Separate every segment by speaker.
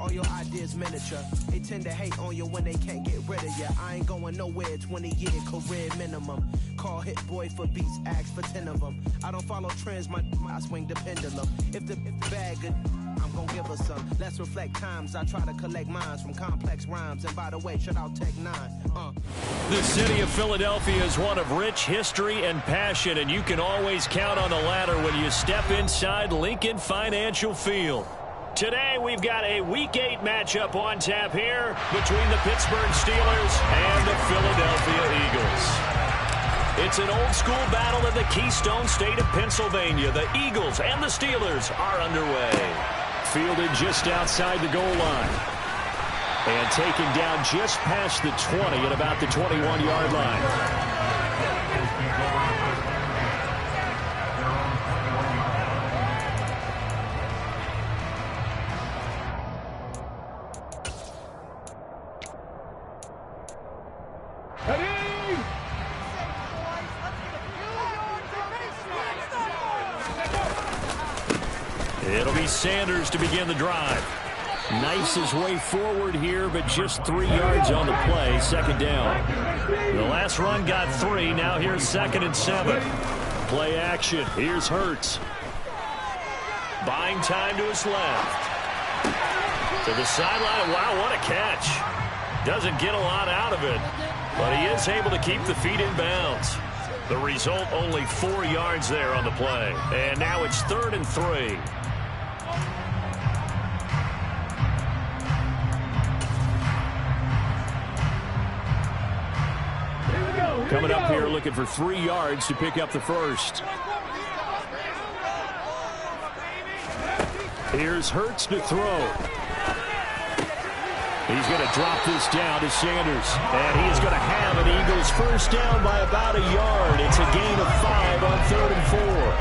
Speaker 1: All your ideas miniature. They tend to hate on you when they can't get rid of you. I ain't going nowhere, 20-year career minimum. Call Hit Boy for beats, ask for 10 of them. I don't follow trends, I swing the pendulum. If the bag good, I'm gonna give her some. Let's reflect times. I try to collect minds from complex rhymes. And by the way, shout out Tech 9.
Speaker 2: The city of Philadelphia is one of rich history and passion, and you can always count on the latter when you step inside Lincoln Financial Field. Today, we've got a Week 8 matchup on tap here between the Pittsburgh Steelers and the Philadelphia Eagles. It's an old-school battle in the Keystone State of Pennsylvania. The Eagles and the Steelers are underway. Fielded just outside the goal line. And taken down just past the 20 at about the 21-yard line. It'll be Sanders to begin the drive. Knifes his way forward here, but just 3 yards on the play. Second down. The last run got 3. Now here's 2nd and 7. Play action. Here's Hurts. Buying time to his left. To the sideline. Wow, what a catch. Doesn't get a lot out of it, but he is able to keep the feet in bounds. The result, only 4 yards there on the play. And now it's 3rd and 3. Coming up here looking for 3 yards to pick up the first. Here's Hurts to throw. He's going to drop this down to Sanders. And he is going to have an Eagles first down by about a yard. It's a gain of 5 on 3rd and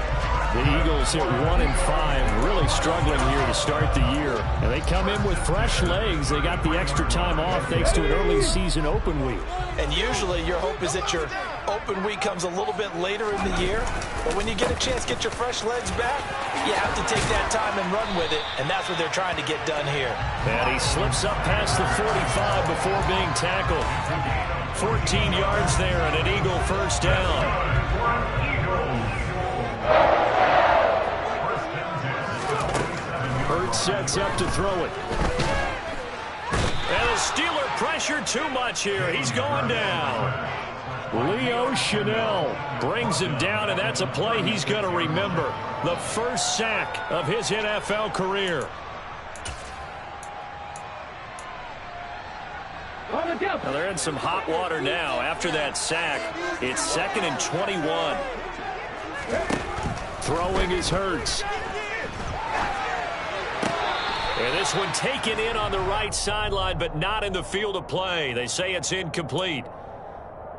Speaker 2: 4. The Eagles hit 1 and 5, really struggling here to start the year. And they come in with fresh legs. They got the extra time off thanks to an early season open week.
Speaker 3: And usually your hope is that your open week comes a little bit later in the year. But when you get a chance to get your fresh legs back, you have to take that time and run with it. And that's what they're trying to get done here.
Speaker 2: And he slips up past the 45 before being tackled. 14 yards there and an Eagle first down. Hurts sets up to throw it. And the Steeler pressure too much here. He's going down. Leo Chanel brings him down, and that's a play he's going to remember. The first sack of his NFL career. Now they're in some hot water now. After that sack, it's 2nd and 21. Throwing is Hurts. And this one taken in on the right sideline, but not in the field of play. They say it's incomplete.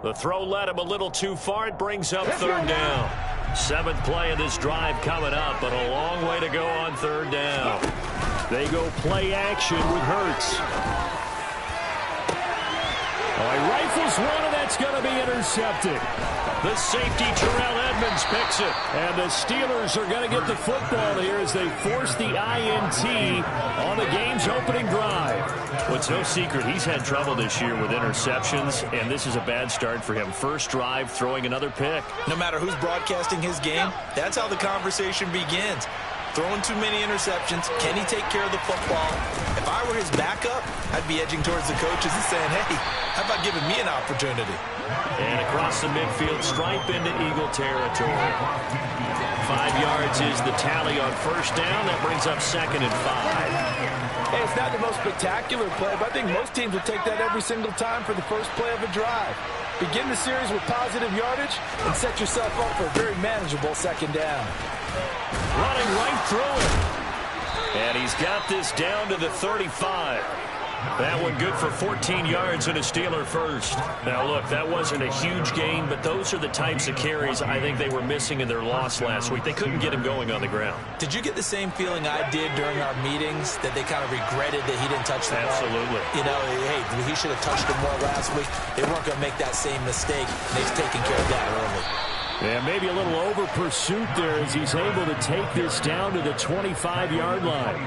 Speaker 2: The throw led him a little too far. It brings up 3rd down. 7th play of this drive coming up, but a long way to go on 3rd down. They go play action with Hurts. Oh, he rifles one, and that's going to be intercepted. The safety, Terrell Edmonds, picks it. And the Steelers are going to get the football here as they force the INT on the game's opening drive. Well, it's no secret he's had trouble this year with interceptions, and this is a bad start for him. First drive, throwing another pick.
Speaker 3: No matter who's broadcasting his game, that's how the conversation begins. Throwing too many interceptions. Can he take care of the football? If I were his backup, I'd be edging towards the coaches and saying, hey, how about giving me an opportunity?
Speaker 2: And across the midfield, stripe into Eagle territory. 5 yards is the tally on first down. That brings up 2nd and 5.
Speaker 3: Hey, it's not the most spectacular play, but I think most teams would take that every single time for the first play of a drive. Begin the series with positive yardage and set yourself up for a very manageable 2nd down.
Speaker 2: Running right through it. And he's got this down to the 35. That one good for 14 yards and a Steeler first. Now, look, that wasn't a huge gain, but those are the types of carries I think they were missing in their loss last week. They couldn't get him going on the ground.
Speaker 3: Did you get the same feeling I did during our meetings, that they kind of regretted that he didn't touch the ball?
Speaker 2: Absolutely.
Speaker 3: You know, hey, he should have touched it more last week. They weren't going to make that same mistake, and they've taken care of that early.
Speaker 2: And maybe a little over pursuit there as he's able to take this down to the 25-yard line.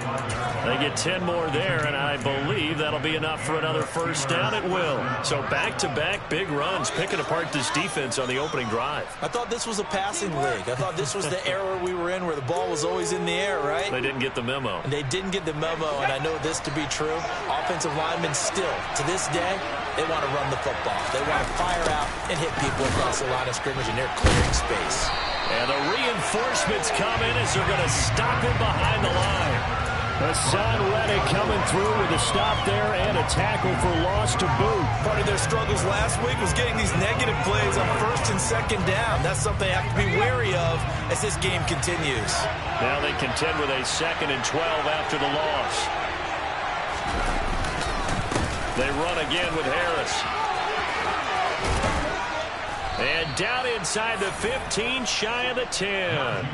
Speaker 2: They get 10 more there, and I believe that'll be enough for another first down. It will. So back-to-back big runs, picking apart this defense on the opening drive.
Speaker 3: I thought this was a passing league. I thought this was the era we were in where the ball was always in the air, right?
Speaker 2: They didn't get the memo.
Speaker 3: And they didn't get the memo, and I know this to be true. Offensive linemen still, to this day, they want to run the football. They want to fire out and hit people across the line of scrimmage, and they're clearing space.
Speaker 2: And the reinforcements come in as they're going to stop him behind the line. Hassan Reddick coming through with a stop there and a tackle for loss to boot.
Speaker 3: Part of their struggles last week was getting these negative plays on first and second down. That's something they have to be wary of as this game continues.
Speaker 2: Now they contend with a 2nd and 12 after the loss. They run again with Harris. And down inside the 15, shy of the 10.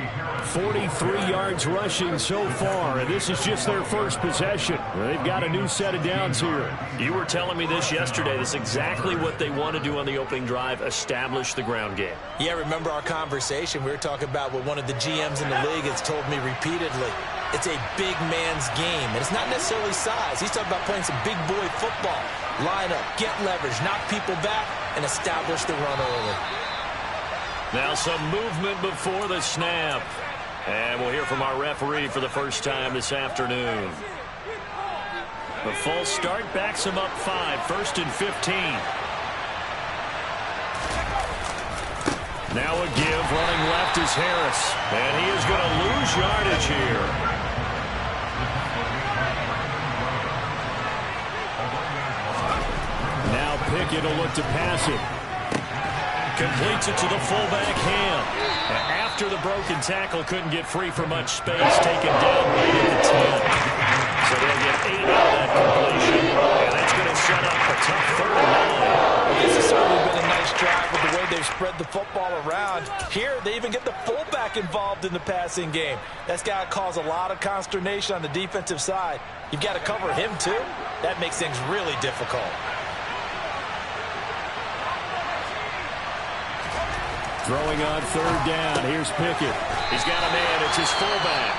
Speaker 2: 43 yards rushing so far, and this is just their first possession. They've got a new set of downs here. You were telling me this yesterday. This is exactly what they want to do on the opening drive, establish the ground game.
Speaker 3: Yeah, remember our conversation? We were talking about what one of the GMs in the league has told me repeatedly. It's a big man's game, and it's not necessarily size. He's talking about playing some big boy football. Line up, get leverage, knock people back, and establish the run early.
Speaker 2: Now some movement before the snap. And we'll hear from our referee for the first time this afternoon. The false start backs him up 5, 1st and 15. Now a give, running left is Harris. And he is going to lose yardage here. Now Pickett will look to pass it. Completes it to the fullback, Ham. After the broken tackle, couldn't get free for much space, taken down right at the 10. So they'll get 8 out of that completion, and that's going to set up a tough 3rd and 9.
Speaker 3: This has certainly been a nice drive with the way they've spread the football around. Here, they even get the fullback involved in the passing game. That's got to cause a lot of consternation on the defensive side. You've got to cover him, too. That makes things really difficult.
Speaker 2: Throwing on 3rd down. Here's Pickett. He's got a man. It's his fullback.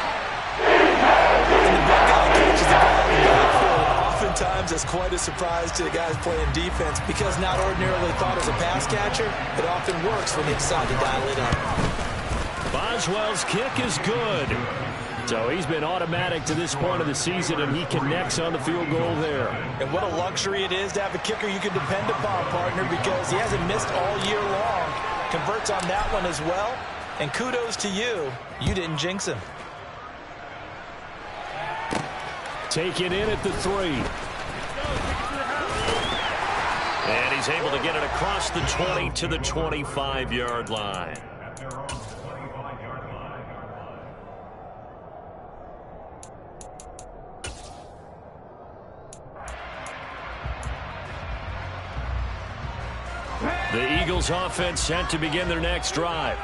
Speaker 3: And the big guy catches the ball in the backfield. Oftentimes, that's quite a surprise to the guys playing defense because not ordinarily thought as a pass catcher, it often works when they decide to dial it up.
Speaker 2: Boswell's kick is good. So he's been automatic to this point of the season, and he connects on the field goal there.
Speaker 3: And what a luxury it is to have a kicker you can depend upon, partner, because he hasn't missed all year long. Converts on that one as well. And kudos to you. You didn't jinx him.
Speaker 2: Take it in at the 3. And he's able to get it across the 20 to the 25-yard line. The Eagles offense set to begin their next drive.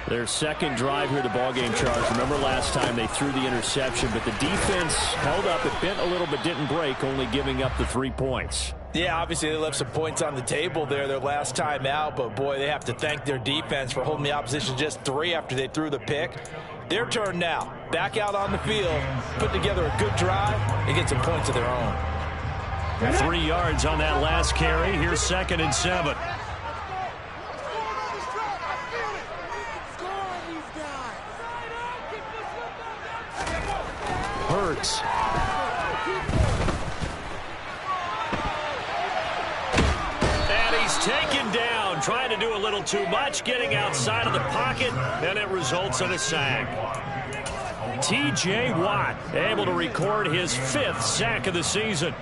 Speaker 2: Their 2nd drive here, the ballgame charge. Remember last time they threw the interception, but the defense held up. It bent a little but didn't break, only giving up the 3 points.
Speaker 3: Yeah, obviously they left some points on the table there their last time out, but boy, they have to thank their defense for holding the opposition just 3 after they threw the pick. Their turn now. Back out on the field, put together a good drive, and get some points of their own.
Speaker 2: 3 yards on that last carry. Here's 2nd and 7. Hurts. And he's taken down, trying to do a little too much, getting outside of the pocket, and it results in a sack. T.J. Watt able to record his 5th sack of the season.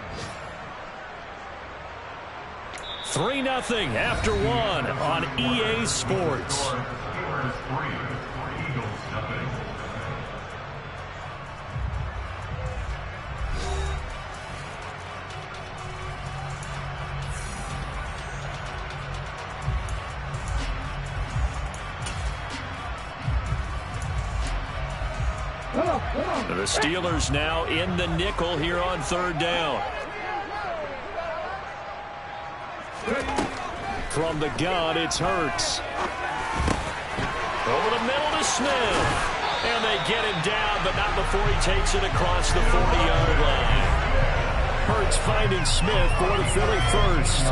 Speaker 2: 3-0 after 1 on EA Sports. The Steelers now in the nickel here on 3rd down. From the gun, it's Hurts. Over the middle to Smith. And they get him down, but not before he takes it across the 40-yard line. Hurts finding Smith for the Philly first.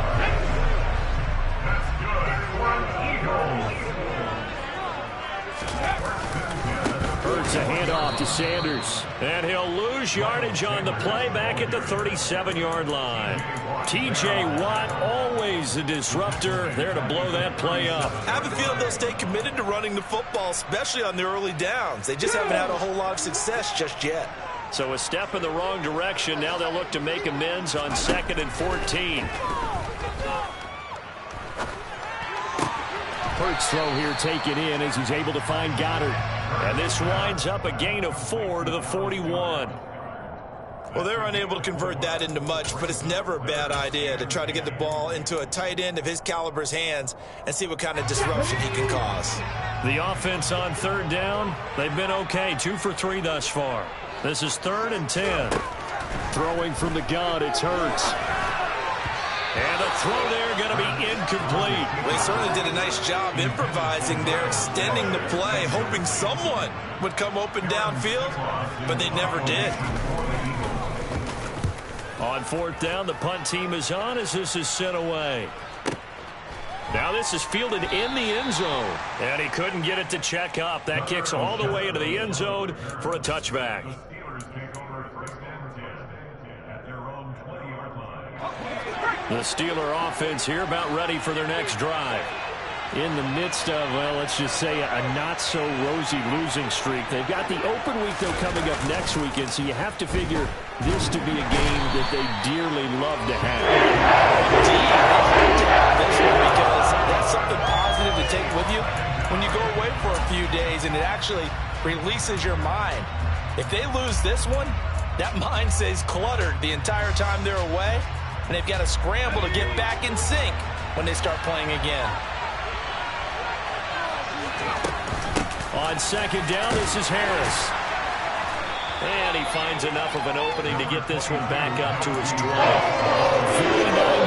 Speaker 2: Hurts a handoff to Sanders. And he'll lose yardage on the play back at the 37-yard line. T.J. Watt, always a disruptor, there to blow that play up.
Speaker 3: I have a feeling they'll stay committed to running the football, especially on the early downs. They just haven't had a whole lot of success just yet.
Speaker 2: So a step in the wrong direction. Now they'll look to make amends on 2nd and 14. Hurts throw here taken in as he's able to find Goddard. And this winds up a gain of 4 to the 41.
Speaker 3: Well, they're unable to convert that into much, but it's never a bad idea to try to get the ball into a tight end of his caliber's hands and see what kind of disruption he can cause.
Speaker 2: The offense on 3rd down, they've been okay. 2 for 3 thus far. This is 3rd and 10. Throwing from the gun, it's Hurts. And the throw there going to be incomplete.
Speaker 3: They certainly did a nice job improvising there, extending the play, hoping someone would come open downfield, but they never did.
Speaker 2: On 4th down, the punt team is on as this is sent away. Now this is fielded in the end zone. And he couldn't get it to check up. That kicks all the way into the end zone for a touchback. The Steeler offense here about ready for their next drive. In the midst of, well, let's just say a not-so-rosy losing streak. They've got the open week, though, coming up next weekend, so you have to figure this to be a game that they dearly love to have.
Speaker 3: Indeed, they have to have this one because that's something positive to take with you when you go away for a few days, and it actually releases your mind. If they lose this one, that mind stays cluttered the entire time they're away, and they've got to scramble to get back in sync when they start playing again.
Speaker 2: On 2nd down, this is Harris. And he finds enough of an opening to get this one back up to his 20. 49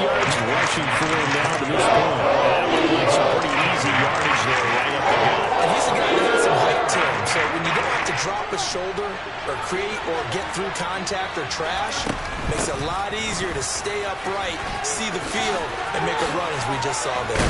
Speaker 2: yards rushing for him now to this point. That looked like some pretty easy yardage there right up the gut.
Speaker 3: And he's a guy that has some height to him, so when you don't have to drop a shoulder or create or get through contact or trash, it makes it a lot easier to stay upright, see the field, and make a run as we just saw there.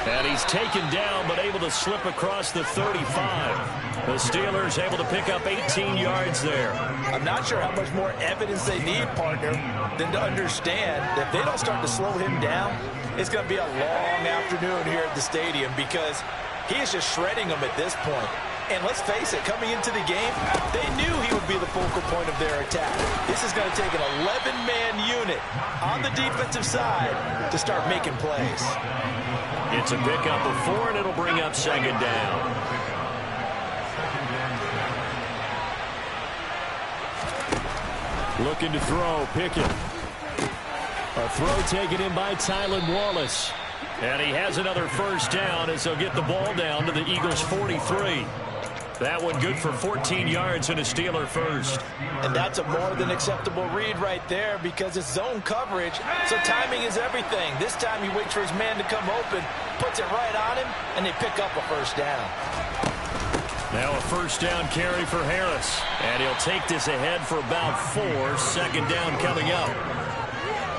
Speaker 2: And he's taken down, but able to slip across the 35. The Steelers able to pick up 18 yards there.
Speaker 3: I'm not sure how much more evidence they need, partner, than to understand that if they don't start to slow him down, it's going to be a long afternoon here at the stadium because he is just shredding them at this point. And let's face it, coming into the game, they knew he would be the focal point of their attack. This is going to take an 11-man unit on the defensive side to start making plays.
Speaker 2: It's a pickup of 4, and it'll bring up 2nd down. Looking to throw, Pickett. A throw taken in by Tylan Wallace. And he has another 1st down as they'll get the ball down to the Eagles' 43. That one good for 14 yards and a Steeler first.
Speaker 3: And that's a more than acceptable read right there because it's zone coverage, so timing is everything. This time he waits for his man to come open, puts it right on him, and they pick up a 1st down.
Speaker 2: Now a 1st down carry for Harris. And he'll take this ahead for about 4. 2nd down coming up.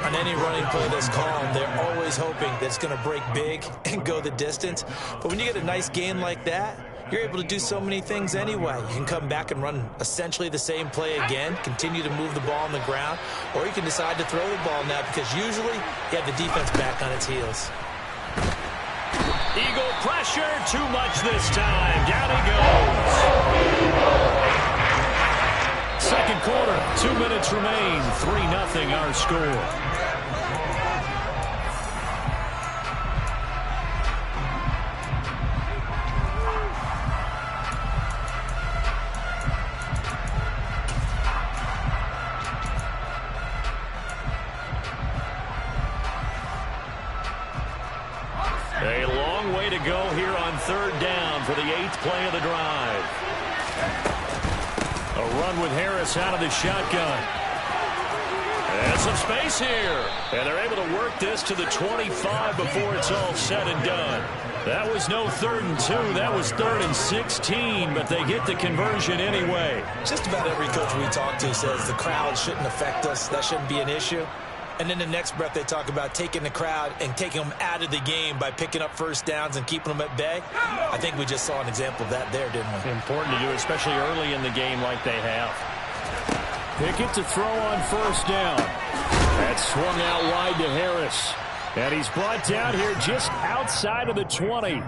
Speaker 3: On any running play that's called, they're always hoping that it's going to break big and go the distance. But when you get a nice gain like that, you're able to do so many things anyway. You can come back and run essentially the same play again, continue to move the ball on the ground, or you can decide to throw the ball now because usually you have the defense back on its heels.
Speaker 2: Eagle pressure, too much this time. Down he goes. 2nd quarter, 2 minutes remain. 3-0 our score. A long way to go here on 3rd down for the 8th play of the drive. A run with Harris out of the shotgun. As some space here. And they're able to work this to the 25 before it's all said and done. That was no 3rd and 2. That was 3rd and 16, but they get the conversion anyway.
Speaker 3: Just about every coach we talk to says the crowd shouldn't affect us. That shouldn't be an issue. And then the next breath they talk about taking the crowd and taking them out of the game by picking up first downs and keeping them at bay. I think we just saw an example of that there, didn't we?
Speaker 2: Important to do, especially early in the game like they have. Pickett to throw on first down. That swung out wide to Harris. And he's brought down here just outside of the 20.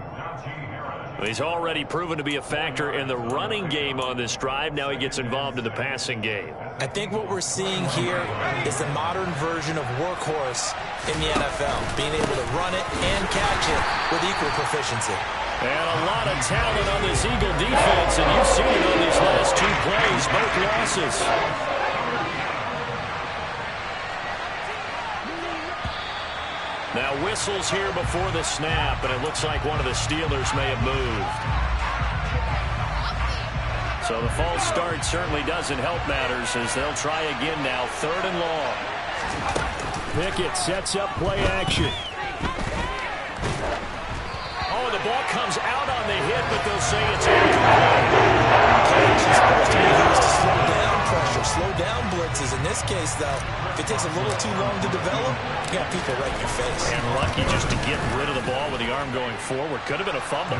Speaker 2: He's already proven to be a factor in the running game on this drive. Now he gets involved in the passing game.
Speaker 3: I think what we're seeing here is a modern version of workhorse in the NFL, being able to run it and catch it with equal proficiency.
Speaker 2: And a lot of talent on this Eagle defense, and you've seen it on these last 2 plays, both losses. Now whistles here before the snap, and it looks like one of the Steelers may have moved. So the false start certainly doesn't help matters as they'll try again now, 3rd and long. Pickett sets up play action. Oh, the ball comes out on the hit, but they'll say it's incomplete.
Speaker 3: It's supposed to be used to slow down pressure, slow down blitzes. In this case, though, if it takes a little too long to develop, you got people right in your face.
Speaker 2: And lucky just to get rid of the ball with the arm going forward. Could have been a fumble.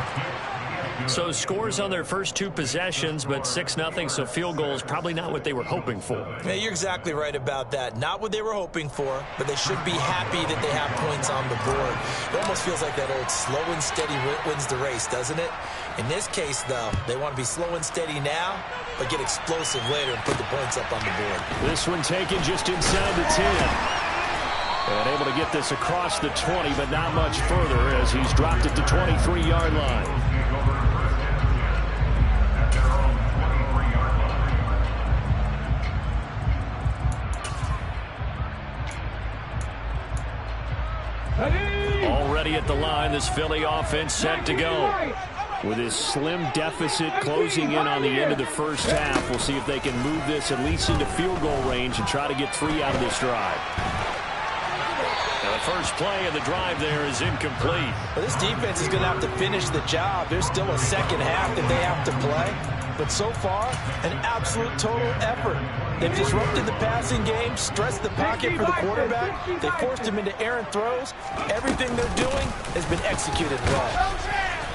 Speaker 2: So scores on their first 2 possessions, but 6-0, so field goal is probably not what they were hoping for.
Speaker 3: Yeah, you're exactly right about that. Not what they were hoping for, but they should be happy that they have points on the board. It almost feels like that old slow and steady wins the race, doesn't it? In this case, though, they want to be slow and steady now, but get explosive later and put the points up on the board.
Speaker 2: This one taken just inside the 10. And able to get this across the 20, but not much further as he's dropped it to 23-yard line. Already at the line, this Philly offense set to go. With his slim deficit closing in on the end of the first half, we'll see if they can move this at least into field goal range and try to get 3 out of this drive. Now the first play of the drive there is incomplete.
Speaker 3: Well, this defense is going to have to finish the job. There's still a second half that they have to play. But so far, an absolute total effort. They've disrupted the passing game, stressed the pocket for the quarterback. They forced him into errant throws. Everything they're doing has been executed well.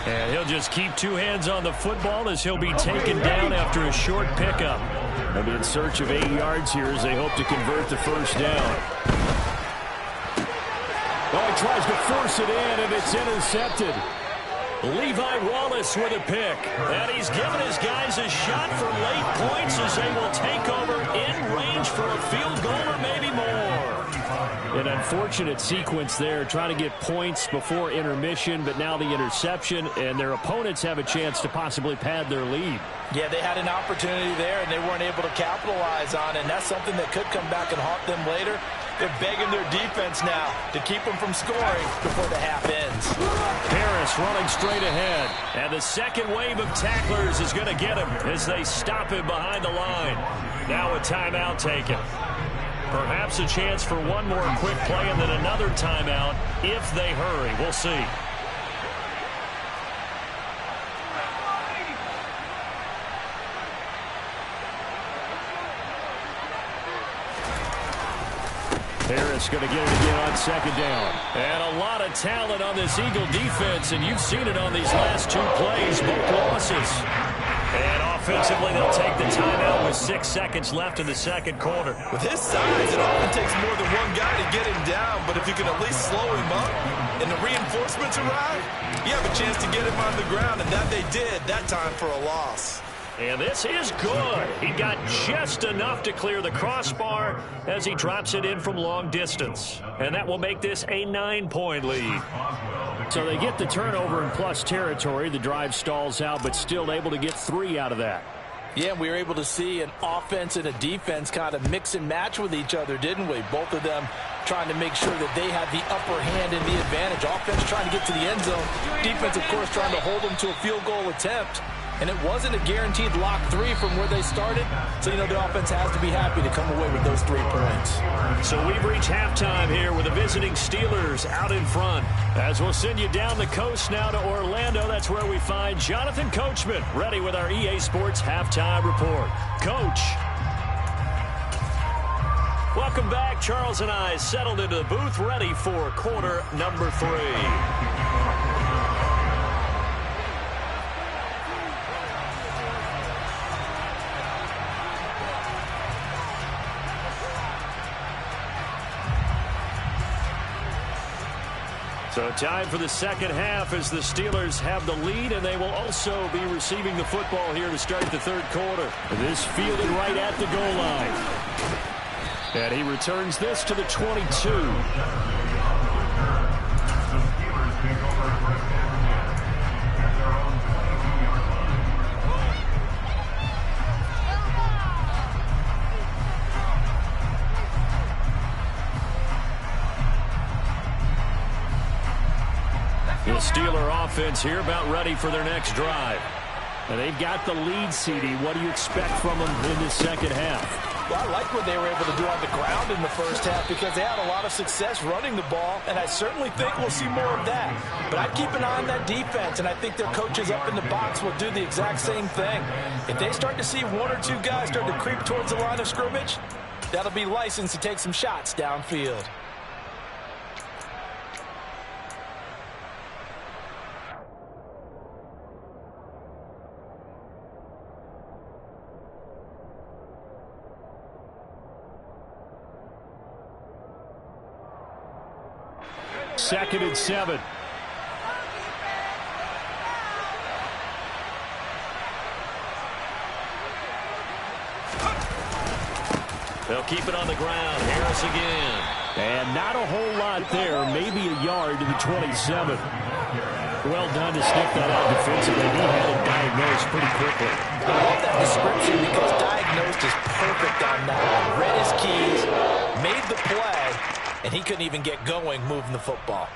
Speaker 2: And he'll just keep 2 hands on the football as he'll be taken down after a short pickup. They'll be in search of 8 yards here as they hope to convert the first down. Oh, he tries to force it in, and it's intercepted. Levi Wallace with a pick. And he's given his guys a shot for late points as they will take over in range for a field goal or maybe more. An unfortunate sequence there, trying to get points before intermission, but now the interception, and their opponents have a chance to possibly pad their lead.
Speaker 3: Yeah, they had an opportunity there, and they weren't able to capitalize on it, and that's something that could come back and haunt them later. They're begging their defense now to keep them from scoring before the half ends.
Speaker 2: Harris running straight ahead, and the second wave of tacklers is going to get him as they stop him behind the line. Now a timeout taken. Perhaps a chance for one more quick play and then another timeout if they hurry. We'll see. Harris going to get it again on second down. And a lot of talent on this Eagle defense, and you've seen it on these last 2 plays, both losses. And offensively, they'll take the timeout with 6 seconds left in the second quarter.
Speaker 3: With his size, it often takes more than one guy to get him down, but if you can at least slow him up and the reinforcements arrive, you have a chance to get him on the ground, and that they did that time for a loss.
Speaker 2: And this is good. He got just enough to clear the crossbar as he drops it in from long distance. And that will make this a 9-point lead. So they get the turnover in plus territory. The drive stalls out, but still able to get 3 out of that.
Speaker 3: Yeah, we were able to see an offense and a defense kind of mix and match with each other, didn't we? Both of them trying to make sure that they have the upper hand and the advantage. Offense trying to get to the end zone. Defense, of course, trying to hold them to a field goal attempt. and it wasn't a guaranteed lock 3 from where they started. So, you know, the offense has to be happy to come away with those 3 points.
Speaker 2: So we've reached halftime here with the visiting Steelers out in front. As we'll send you down the coast now to Orlando, that's where we find Jonathan Coachman ready with our EA Sports halftime report. Coach. Welcome back. Charles and I settled into the booth ready for quarter number 3. So time for the second half as the Steelers have the lead, and they will also be receiving the football here to start the third quarter. This fielded right at the goal line. And he returns this to the 22. The Steeler offense here about ready for their next drive. And they've got the lead, CD. What do you expect from them in the second half?
Speaker 3: Well, I like what they were able to do on the ground in the first half because they had a lot of success running the ball, and I certainly think we'll see more of that. But I'd keep an eye on that defense, and I think their coaches up in the box will do the exact same thing. If they start to see 1 or 2 guys start to creep towards the line of scrimmage, that'll be licensed to take some shots downfield.
Speaker 2: Second and 7. They'll keep it on the ground. Harris again. And not a whole lot there. Maybe a yard to the 27. Well done to sniff that out defensively. He had it diagnosed pretty quickly.
Speaker 3: I love that description because diagnosed is perfect on that one. Read his keys, made the play, and he couldn't even get going moving the football.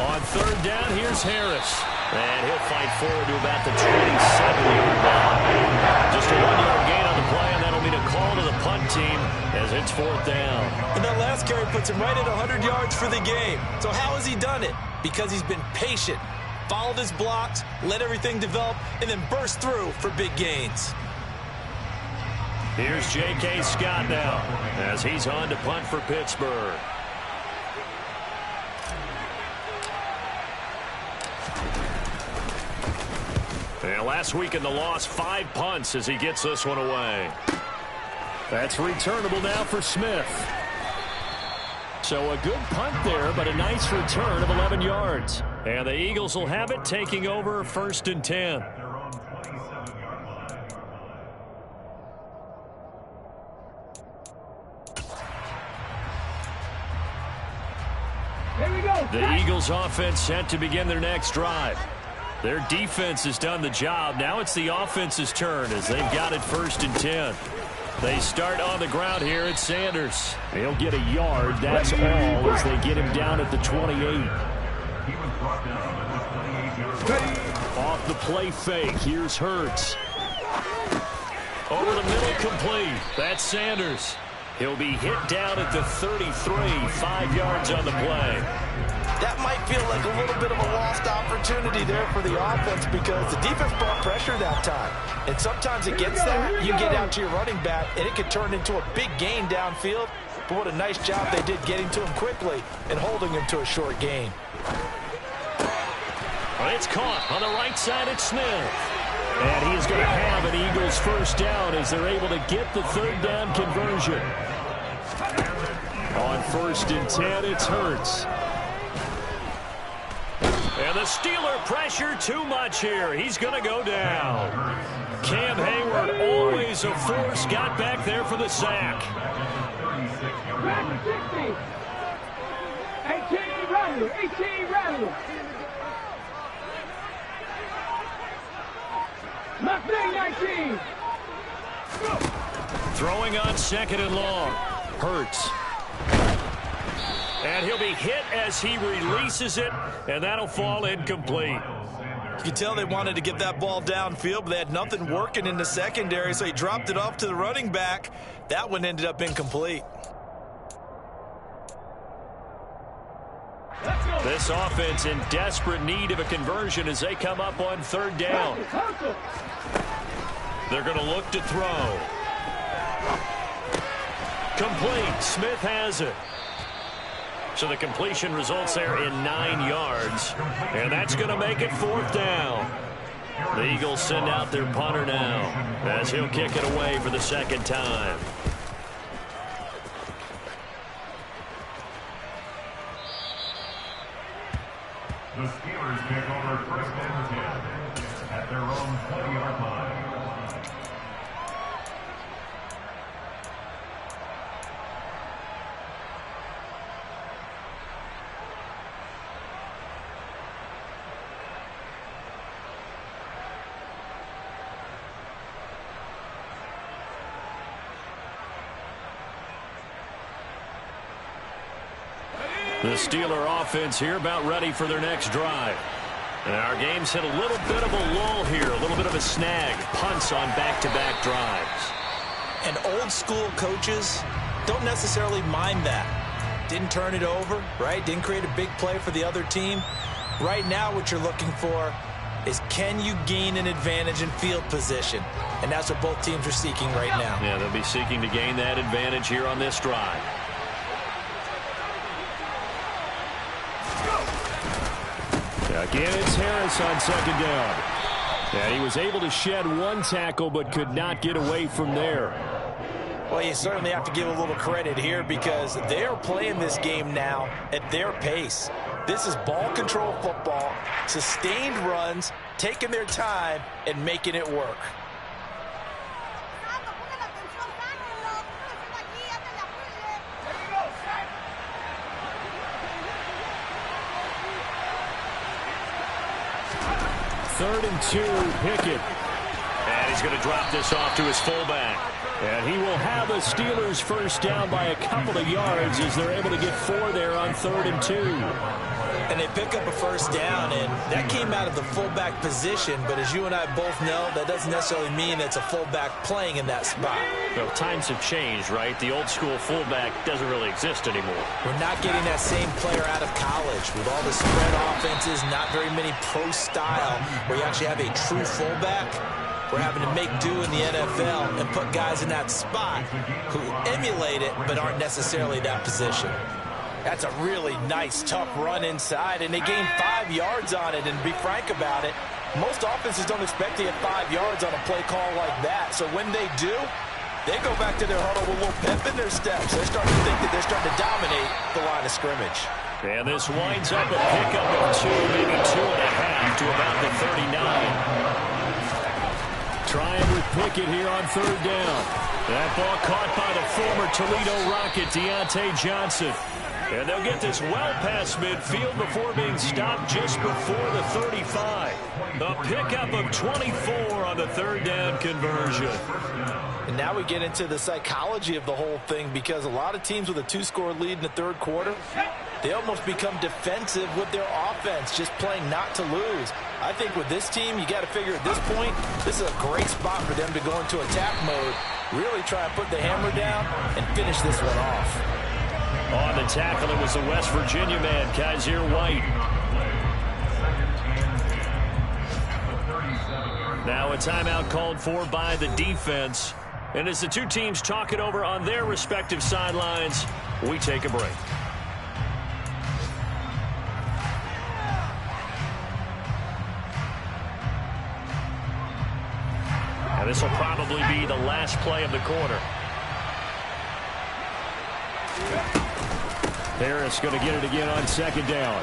Speaker 2: On third down, here's Harris. And he'll fight forward to about the 27-yard line. Just a 1-yard gain on the play, and that'll mean a call to the punt team as it's fourth down.
Speaker 3: And that last carry puts him right at 100 yards for the game. So how has he done it? Because he's been patient, followed his blocks, let everything develop, and then burst through for big gains.
Speaker 2: Here's J.K. Scott now as he's on to punt for Pittsburgh. And last week in the loss, 5 punts as he gets this one away. That's returnable now for Smith. So a good punt there, but a nice return of 11 yards. And the Eagles will have it, taking over first and 10. The Eagles offense set to begin their next drive. Their defense has done the job. Now it's the offense's turn as they've got it first and 10. They start on the ground here at Sanders. He'll get a yard. That's all as they get him down at the 28. Off the play fake. Here's Hurts. Over the middle, complete. That's Sanders. He'll be hit down at the 33, 5 yards on the play.
Speaker 3: That might feel like a little bit of a lost opportunity there for the offense because the defense brought pressure that time. And sometimes against that, you get out to your running back, and it could turn into a big gain downfield. But what a nice job they did getting to him quickly and holding him to a short gain.
Speaker 2: Well, it's caught on the right side at Smith. And he is going to have an Eagles first down as they're able to get the third down conversion. On first and 10, it's Hurts. And the Steeler pressure too much here. He's going to go down. Cam Hayward, always a force, got back there for the sack.
Speaker 4: 18 Rattler. 19.
Speaker 2: Throwing on 2nd and long. Hurts. And he'll be hit as he releases it, and that'll fall incomplete.
Speaker 3: You can tell they wanted to get that ball downfield, but they had nothing working in the secondary, so he dropped it off to the running back. That one ended up incomplete.
Speaker 2: This offense in desperate need of a conversion as they come up on 3rd down. They're going to look to throw. Complete. Smith has it. So the completion results there in 9 yards. And that's going to make it 4th down. The Eagles send out their punter now as he'll kick it away for the 2nd time.
Speaker 5: The Steelers pick over 1st and 10 at their own 20-yard line.
Speaker 2: The Steeler offense here about ready for their next drive. And our game's hit a little bit of a lull here, a little bit of a snag. Punts on back-to-back drives.
Speaker 3: And old school coaches don't necessarily mind that. Didn't turn it over, right? Didn't create a big play for the other team. Right now what you're looking for is, can you gain an advantage in field position? And that's what both teams are seeking right now.
Speaker 2: Yeah, they'll be seeking to gain that advantage here on this drive. Again, it's Harris on 2nd down. And he was able to shed 1 tackle but could not get away from there.
Speaker 3: Well, you certainly have to give a little credit here because they are playing this game now at their pace. This is ball control football, sustained runs, taking their time and making it work.
Speaker 2: Third and 2, Pickett. And he's going to drop this off to his fullback. And he will have the Steelers first down by a couple of yards as they're able to get 4 there on 3rd and 2.
Speaker 3: And they pick up a first down, and that came out of the fullback position. But as you and I both know, that doesn't necessarily mean it's a fullback playing in that spot.
Speaker 2: Well, times have changed, right? The old school fullback doesn't really exist anymore.
Speaker 3: We're not getting that same player out of college. With all the spread offenses, not very many pro style, where you actually have a true fullback. We're having to make do in the NFL and put guys in that spot who emulate it but aren't necessarily that position. That's a really nice, tough run inside, and they gained 5 yards on it. And to be frank about it, most offenses don't expect to get 5 yards on a play call like that. So when they do, they go back to their huddle with a little pep in their steps. They're starting to think that they're starting to dominate the line of scrimmage.
Speaker 2: And this winds up a pickup of 2, maybe 2.5 to about the 39. Trying with Pickett here on 3rd down. That ball caught by the former Toledo Rocket, Deontay Johnson. And they'll get this well past midfield before being stopped just before the 35. A pickup of 24 on the 3rd down conversion.
Speaker 3: And now we get into the psychology of the whole thing, because a lot of teams with a 2-score lead in the 3rd quarter, they almost become defensive with their offense, just playing not to lose. I think with this team, you got to figure at this point, this is a great spot for them to go into attack mode, really try and put the hammer down and finish this one off.
Speaker 2: On the tackle, it was the West Virginia man, Kaiser White. Now a timeout called for by the defense. And as the two teams talk it over on their respective sidelines, we take a break. And this will probably be the last play of the quarter. Harris going to get it again on 2nd down.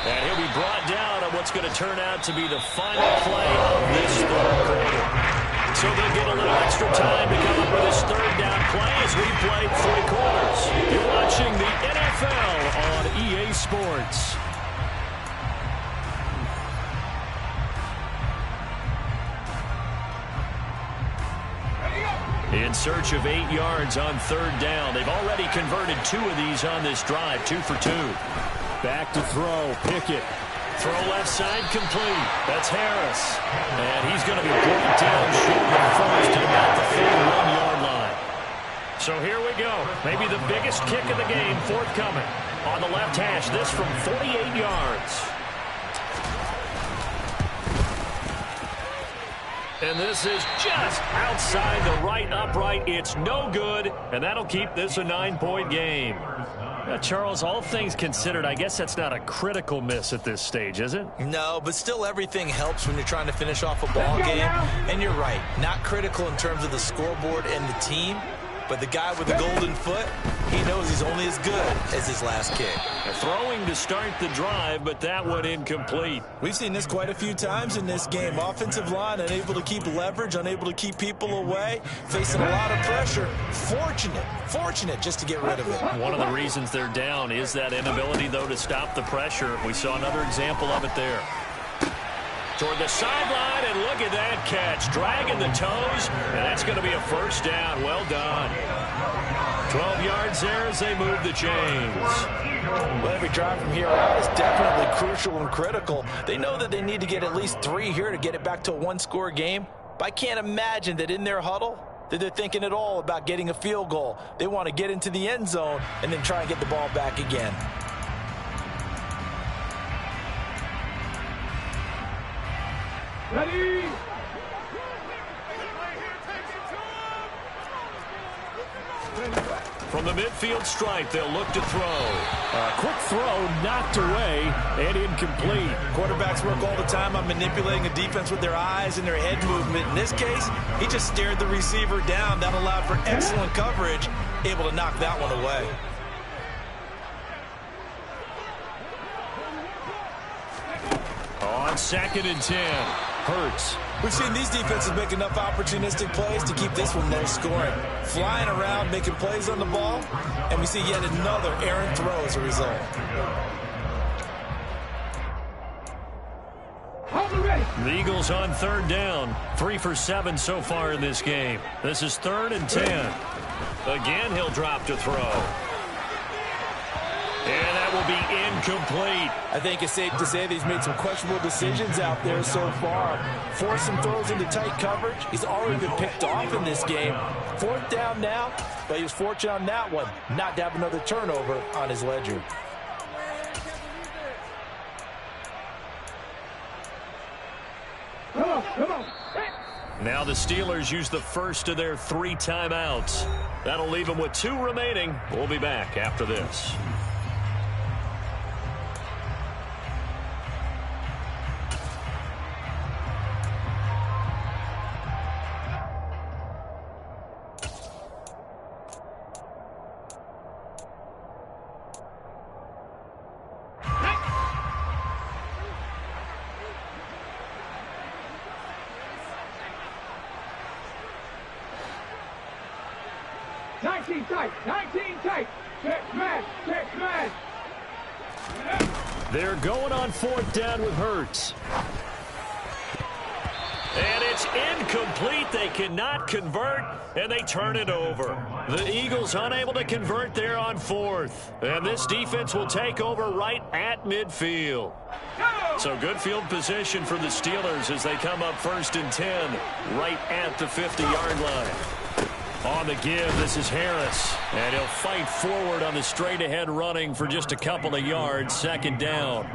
Speaker 2: And he'll be brought down on what's going to turn out to be the final play of this 3rd quarter. So they'll get a little extra time to come up with this 3rd down play as we play 3 quarters. You're watching the NFL on EA Sports. search of 8 yards on 3rd down. They've already converted 2 of these on this drive, 2 for 2.
Speaker 4: Back to throw, Pickett.
Speaker 2: Throw left side complete. That's Harris. And he's going to be brought down short of first at about the 31-yard line. So here we go. Maybe the biggest kick of the game forthcoming. On the left hash, this from 48 yards. And this is just outside the right upright. It's no good, and that'll keep this a 9-point game. Charles, all things considered, I guess that's not a critical miss at this stage, is it?
Speaker 3: No, but still everything helps when you're trying to finish off a ball game. And you're right, not critical in terms of the scoreboard and the team, but the guy with the golden foot, he knows he's only as good as his last kick.
Speaker 2: Throwing to start the drive, but that one incomplete.
Speaker 3: We've seen this quite a few times in this game. Offensive line unable to keep leverage, unable to keep people away, facing a lot of pressure. Fortunate just to get rid of it.
Speaker 2: One of the reasons they're down is that inability, though, to stop the pressure. We saw another example of it there. Toward the sideline, and look at that catch. Dragging the toes, and that's going to be a first down. Well done. 12 yards there as they move the chains.
Speaker 3: Well, every drive from here out is definitely crucial and critical. They know that they need to get at least 3 here to get it back to a 1-score game. But I can't imagine that in their huddle that they're thinking at all about getting a field goal. They want to get into the end zone and then try and get the ball back again.
Speaker 6: Ready?
Speaker 2: From the midfield stripe, they'll look to throw.
Speaker 4: A quick throw knocked away and incomplete.
Speaker 3: Quarterbacks work all the time on manipulating a defense with their eyes and their head movement. In this case, he just stared the receiver down. That allowed for excellent coverage, able to knock that one away.
Speaker 2: On 2nd and 10, Hurts.
Speaker 3: We've seen these defenses make enough opportunistic plays to keep this one low scoring. Flying around, making plays on the ball, and we see yet another errant throw as a result.
Speaker 2: The Eagles on 3rd down. 3 for 7 so far in this game. This is 3rd and 10. Again, he'll drop to throw. And that will be incomplete.
Speaker 3: I think it's safe to say that he's made some questionable decisions out there so far. Forced some throws into tight coverage. He's already been picked off in this game. 4th down now, but he was fortunate on that one not to have another turnover on his ledger.
Speaker 6: Come on.
Speaker 2: Now the Steelers use the first of their 3 timeouts. That'll leave them with 2 remaining. We'll be back after this. They're going on 4th down with Hurts. And it's incomplete. They cannot convert, and they turn it over. The Eagles unable to convert there on 4th. And this defense will take over right at midfield. So good field position for the Steelers as they come up 1st and 10 right at the 50-yard line. On the give, this is Harris. And he'll fight forward on the straight-ahead running for just a couple of yards. 2nd down.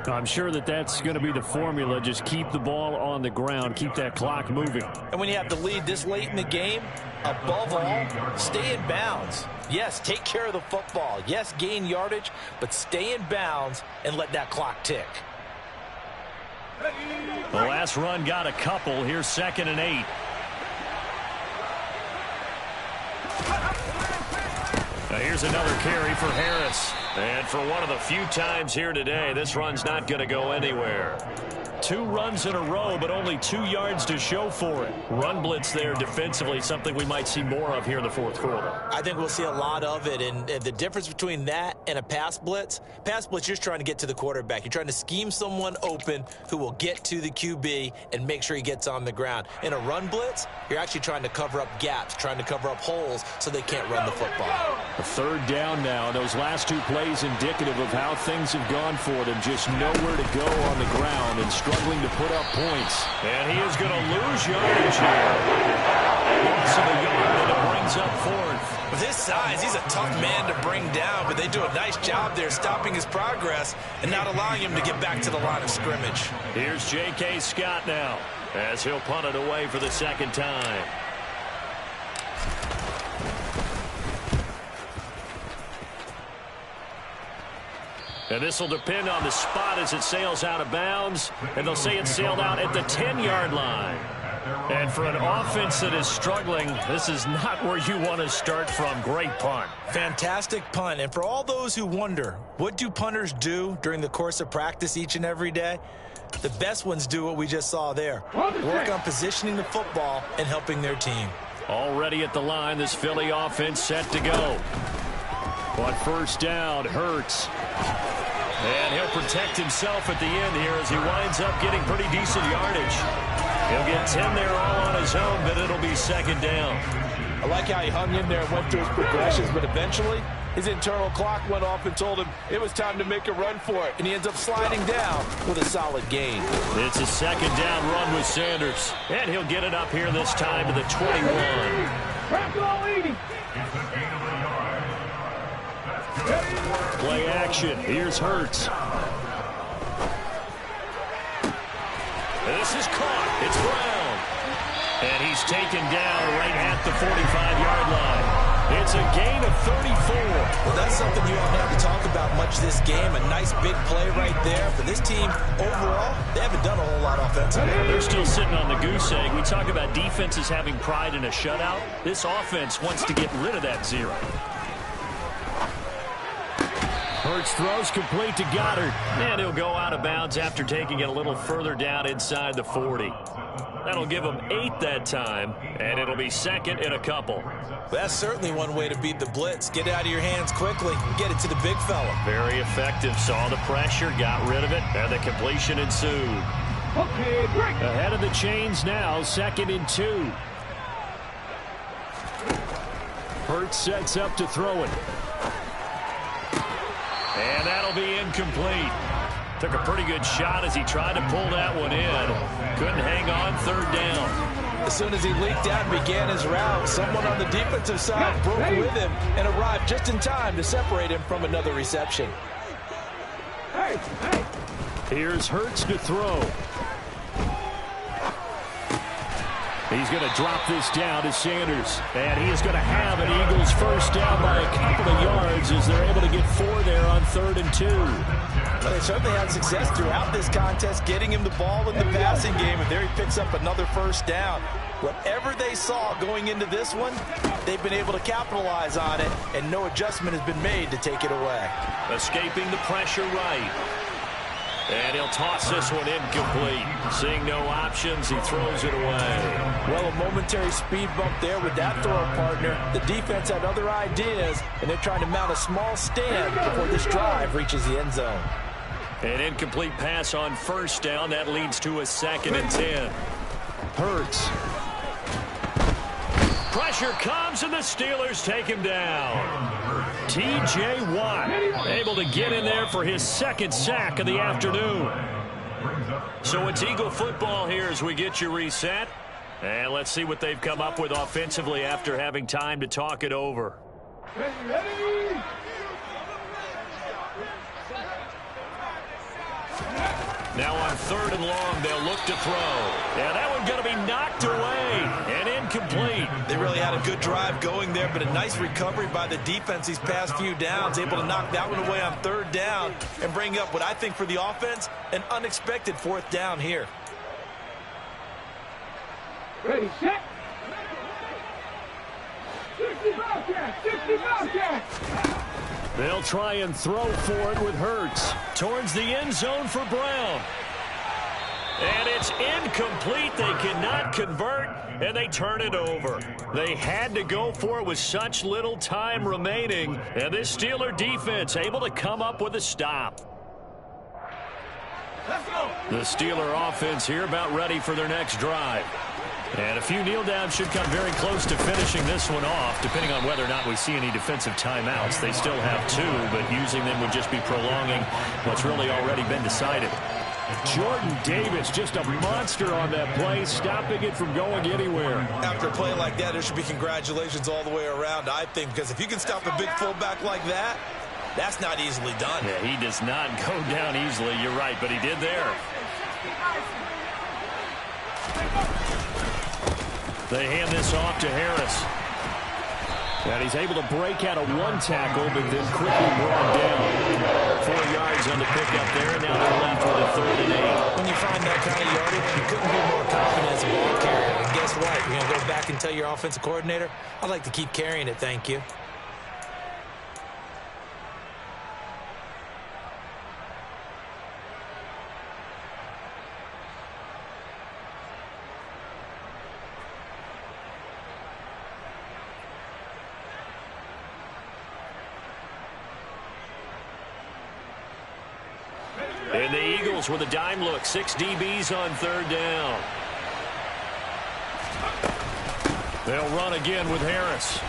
Speaker 4: I'm sure that that's going to be the formula. Just keep the ball on the ground. Keep that clock moving.
Speaker 3: And when you have the lead this late in the game, above all, stay in bounds. Yes, take care of the football. Yes, gain yardage, but stay in bounds and let that clock tick.
Speaker 2: The last run got a couple. Here's 2nd and 8. Now here's another carry for Harris. And for one of the few times here today, this run's not going to go anywhere. 2 runs in a row, but only 2 yards to show for it. Run blitz there defensively, something we might see more of here in the fourth quarter.
Speaker 3: I think we'll see a lot of it, and the difference between that and a pass blitz, you're just trying to get to the quarterback. You're trying to scheme someone open who will get to the QB and make sure he gets on the ground. In a run blitz, you're actually trying to cover up gaps, trying to cover up holes so they can't run the football.
Speaker 2: A 3rd down now. Those last 2 plays indicative of how things have gone for them. Just nowhere to go on the ground and struggling to put up points. And he is going to lose yardage here. Loss of a yard, and it brings up 4th.
Speaker 3: With his size, he's a tough man to bring down, but they do a nice job there stopping his progress and not allowing him to get back to the line of scrimmage.
Speaker 2: Here's J.K. Scott now as he'll punt it away for the 2nd time. And this will depend on the spot as it sails out of bounds. And they'll say it sailed out at the 10-yard line. And for an offense that is struggling, this is not where you want to start from. Great punt.
Speaker 3: Fantastic punt. And for all those who wonder, what do punters do during the course of practice each and every day? The best ones do what we just saw there. Work on positioning the football and helping their team.
Speaker 2: Already at the line, this Philly offense set to go. On 1st down, Hurts. And he'll protect himself at the end here as he winds up getting pretty decent yardage. He'll get 10 there all on his own, but it'll be 2nd down.
Speaker 6: I like how he hung in there and went through his progressions, but eventually his internal clock went off and told him it was time to make a run for it, and he ends up sliding down with a solid gain.
Speaker 2: It's a 2nd down run with Sanders, and he'll get it up here this time to the 21. Play action. Here's Hurts. This is caught. It's Brown. And he's taken down right at the 45-yard line. It's a gain of 34.
Speaker 3: Well, that's something you haven't had to talk about much this game. A nice big play right there. For this team, overall, they haven't done a whole lot offensively.
Speaker 2: They're still sitting on the goose egg. We talk about defenses having pride in a shutout. This offense wants to get rid of that 0. Hurts throws complete to Goddard. And he'll go out of bounds after taking it a little further down inside the 40. That'll give him 8 that time, and it'll be 2nd and a couple.
Speaker 3: That's certainly one way to beat the blitz. Get it out of your hands quickly and get it to the big fella.
Speaker 2: Very effective. Saw the pressure, got rid of it, and the completion ensued. Ahead of the chains now, 2nd and 2. Hurts sets up to throw it. And that'll be incomplete. Took a pretty good shot as he tried to pull that one in. Couldn't hang on 3rd down.
Speaker 6: As soon as he leaked out and began his route, someone on the defensive side broke with him and arrived just in time to separate him from another reception.
Speaker 2: Here's Hurts to throw. He's going to drop this down to Sanders. And he is going to have an Eagles 1st down by a couple of yards as they're able to get 4 there on 3rd and 2.
Speaker 6: Well, they certainly had success throughout this contest, getting him the ball in the passing game, and there he picks up another 1st down. Whatever they saw going into this one, they've been able to capitalize on it, and no adjustment has been made to take it away.
Speaker 2: Escaping the pressure right. And he'll toss this one incomplete. Seeing no options, he throws it away.
Speaker 6: Well, a momentary speed bump there with that throw partner. The defense had other ideas, and they're trying to mount a small stand before this drive reaches the end zone.
Speaker 2: An incomplete pass on 1st down. That leads to a 2nd and 10. Hurts. Pressure comes, and the Steelers take him down. T.J. Watt able to get in there for his 2nd sack of the afternoon. So it's Eagle football here as we get you reset. And let's see what they've come up with offensively after having time to talk it over.
Speaker 5: Ready.
Speaker 2: Now on 3rd and long, they'll look to throw. Yeah, that one's going to be knocked away and incomplete.
Speaker 3: They really had a good drive going there, but a nice recovery by the defense these past few downs, able to knock that one away on 3rd down and bring up what I think for the offense, an unexpected 4th down here.
Speaker 5: Ready, set. 60 Bobcats.
Speaker 2: They'll try and throw for it with Hurts. Towards the end zone for Brown. And it's incomplete. They cannot convert, and they turn it over. They had to go for it with such little time remaining, and this Steeler defense able to come up with a stop. The Steeler offense here about ready for their next drive. And a few kneel downs should come very close to finishing this one off, depending on whether or not we see any defensive timeouts. They still have 2, but using them would just be prolonging what's really already been decided.
Speaker 4: Jordan Davis, just a monster on that play, stopping it from going anywhere.
Speaker 6: After a play like that, there should be congratulations all the way around, I think, because if you can stop a big fullback like that, that's not easily done.
Speaker 2: Yeah, he does not go down easily. You're right, but he did there. They hand this off to Harris. And he's able to break out of 1 tackle, but then quickly brought down. 4 yards on the pickup there, and now they're left with a 3rd and 8.
Speaker 6: When you find that kind of yardage, you couldn't be more confident as a ball carrier. And guess what? You're going to go back and tell your offensive coordinator, I'd like to keep carrying it, thank you.
Speaker 2: And the Eagles with a dime look. 6 DBs on 3rd down. They'll run again with Harris.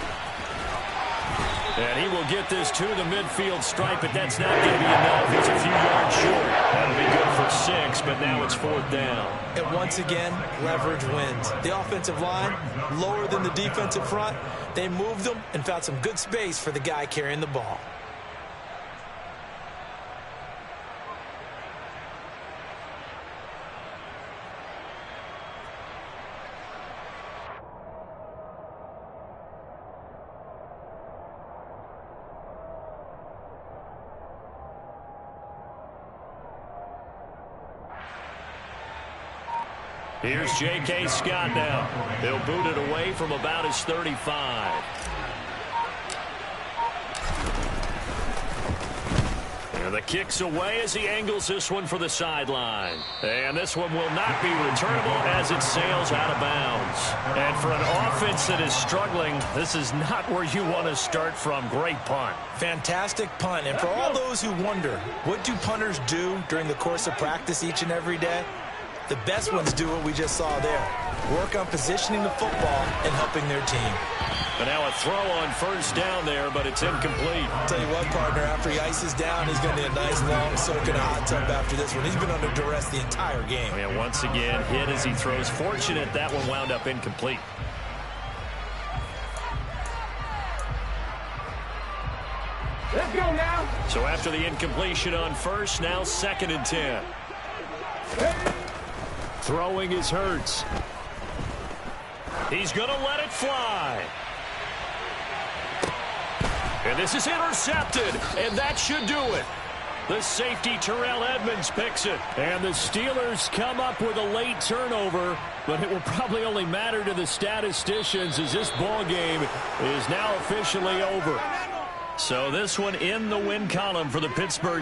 Speaker 2: And he will get this to the midfield stripe, but that's not going to be enough. He's a few yards short. That'll be good for 6, but now it's 4th down.
Speaker 6: And once again, leverage wins. The offensive line, lower than the defensive front. They moved them and found some good space for the guy carrying the ball.
Speaker 2: Here's J.K. Scott now. He'll boot it away from about his 35. And the kick's away as he angles this one for the sideline. And this one will not be returnable as it sails out of bounds. And for an offense that is struggling, this is not where you want to start from. Great punt.
Speaker 6: Fantastic punt. And for all those who wonder, what do punters do during the course of practice each and every day? The best ones do what we just saw there. Work on positioning the football and helping their team.
Speaker 2: But now a throw on 1st down there, but it's incomplete.
Speaker 6: I'll tell you what, partner, after he ices down, he's going to need a nice long soak in a hot tub after this one. He's been under duress the entire game.
Speaker 2: And once again, hit as he throws. Fortunate that one wound up incomplete.
Speaker 7: Let's go now.
Speaker 2: So after the incompletion on 1st, now 2nd and 10.
Speaker 4: Throwing is Hurts.
Speaker 2: He's going to let it fly. And this is intercepted, and that should do it. The safety, Terrell Edmunds, picks it.
Speaker 4: And the Steelers come up with a late turnover, but it will probably only matter to the statisticians as this ball game is now officially over.
Speaker 2: So this one in the win column for the Pittsburgh